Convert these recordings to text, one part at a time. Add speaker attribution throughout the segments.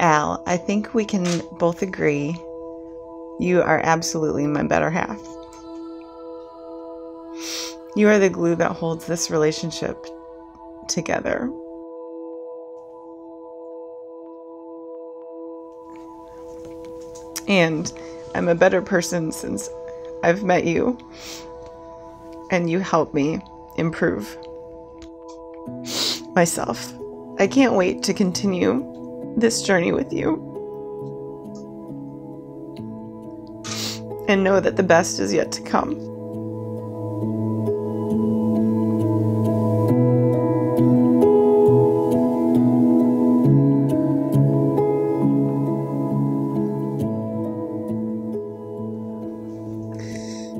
Speaker 1: Al, I think we can both agree you are absolutely my better half. You are the glue that holds this relationship together. And I'm a better person since I've met you, and you help me improve myself. I can't wait to continue this journey with you and know that the best is yet to come.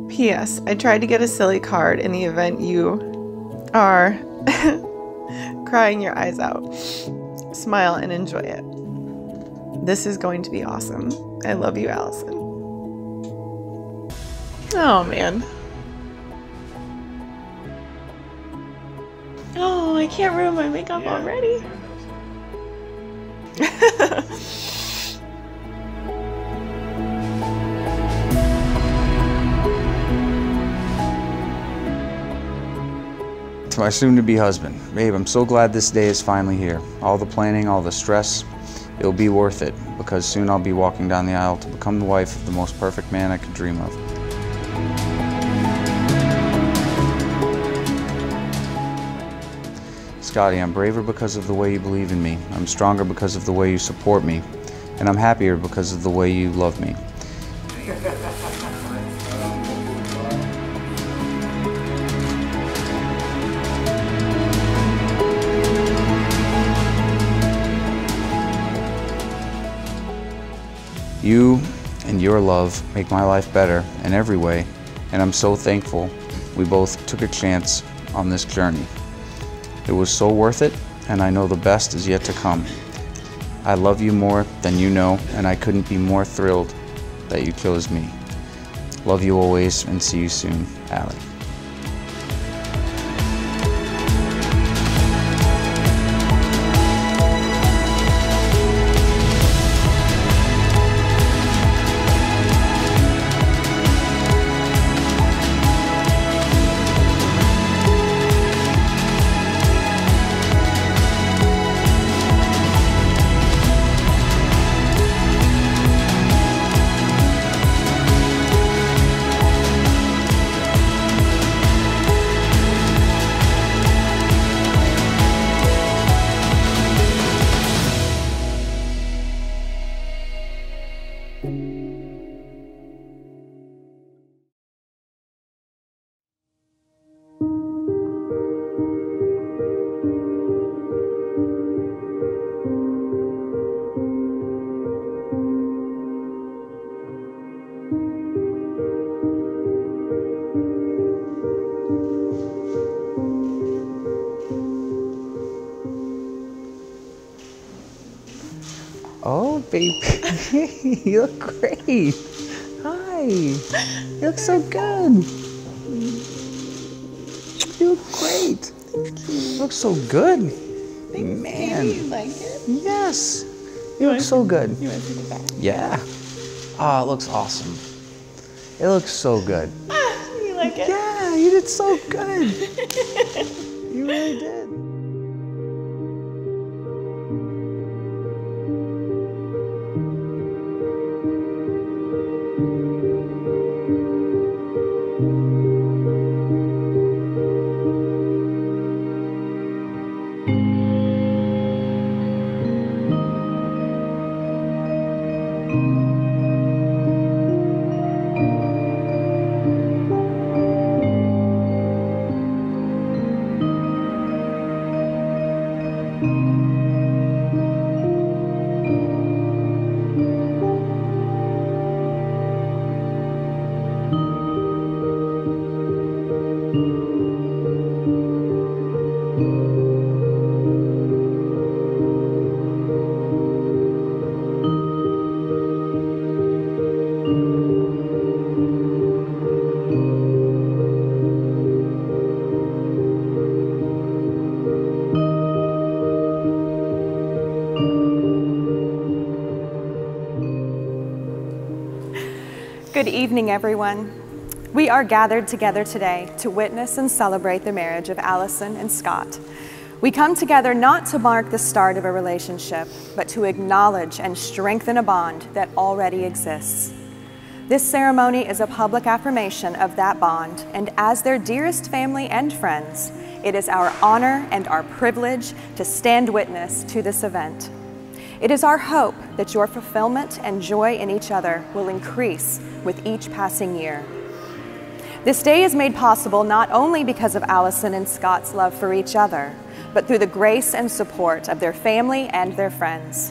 Speaker 1: P.S. I tried to get a silly card in the event you are crying your eyes out. Smile and enjoy it. This is going to be awesome. I love you, Allison. Oh, man. Oh, I can't ruin my makeup already.
Speaker 2: To my soon-to-be husband, babe, I'm so glad this day is finally here. All the planning, all the stress, it'll be worth it, because soon I'll be walking down the aisle to become the wife of the most perfect man I could dream of. Scotty, I'm braver because of the way you believe in me. I'm stronger because of the way you support me. And I'm happier because of the way you love me. You and your love make my life better in every way, and I'm so thankful we both took a chance on this journey. It was so worth it, and I know the best is yet to come. I love you more than you know, and I couldn't be more thrilled that you chose me. Love you always, and see you soon, Allie. Oh, baby, you look great. Hi, you look so good. You look great. Thank you. You look so good.
Speaker 1: Thanks,
Speaker 2: man.
Speaker 1: You like it?
Speaker 2: Yes. You look so good.
Speaker 1: You want to see the back?
Speaker 2: Yeah. Oh, it looks awesome. It looks so good.
Speaker 1: You like it?
Speaker 2: Yeah, you did so good. You really did.
Speaker 3: Good evening, everyone. We are gathered together today to witness and celebrate the marriage of Allison and Scott. We come together not to mark the start of a relationship, but to acknowledge and strengthen a bond that already exists. This ceremony is a public affirmation of that bond, and as their dearest family and friends, it is our honor and our privilege to stand witness to this event. It is our hope that your fulfillment and joy in each other will increase with each passing year. This day is made possible not only because of Allison and Scott's love for each other, but through the grace and support of their family and their friends.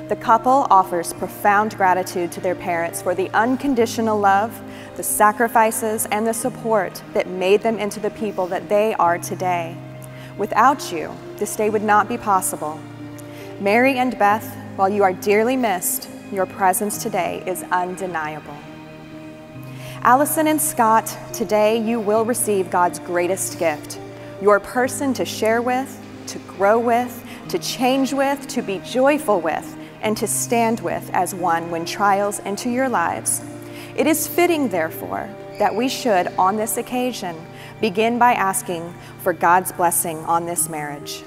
Speaker 3: The couple offers profound gratitude to their parents for the unconditional love, the sacrifices, and the support that made them into the people that they are today. Without you, this day would not be possible. Mary and Beth, while you are dearly missed, your presence today is undeniable. Allison and Scott, today you will receive God's greatest gift, your person to share with, to grow with, to change with, to be joyful with, and to stand with as one when trials enter your lives. It is fitting, therefore, that we should, on this occasion, begin by asking for God's blessing on this marriage.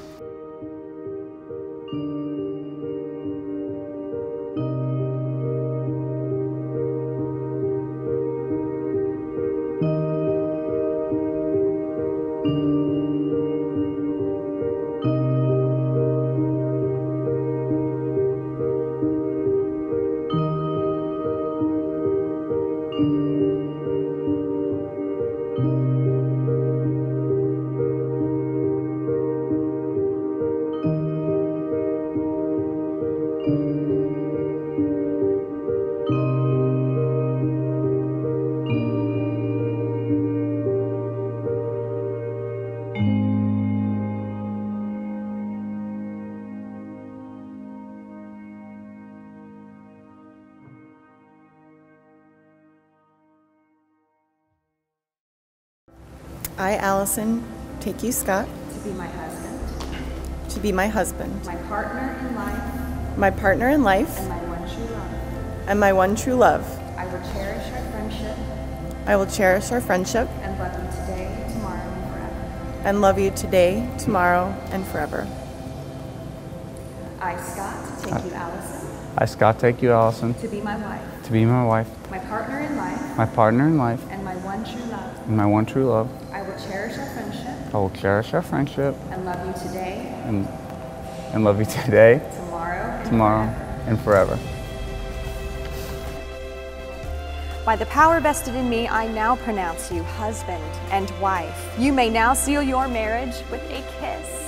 Speaker 1: I, Allison, take you, Scott,
Speaker 3: To be my husband,
Speaker 1: to be my husband,
Speaker 3: my partner in life,
Speaker 1: my partner in life,
Speaker 3: and my one true love.
Speaker 1: and my one true love.
Speaker 3: I will cherish our friendship
Speaker 1: I will cherish our friendship
Speaker 3: and love you today, tomorrow, and forever.
Speaker 1: and love you today, tomorrow, and forever.
Speaker 3: I, Scott, take you, Allison,
Speaker 2: I, Scott, take you, Allison,
Speaker 3: to be my wife,
Speaker 2: to be my wife,
Speaker 3: my partner in life,
Speaker 2: my partner in life,
Speaker 3: and my one true love.
Speaker 2: and my one true love.
Speaker 3: I will cherish our friendship
Speaker 2: I will cherish our friendship
Speaker 3: and love you today,
Speaker 2: and love you today,
Speaker 3: tomorrow,
Speaker 2: and forever.
Speaker 3: By the power vested in me, I now pronounce you husband and wife. You may now seal your marriage with a kiss.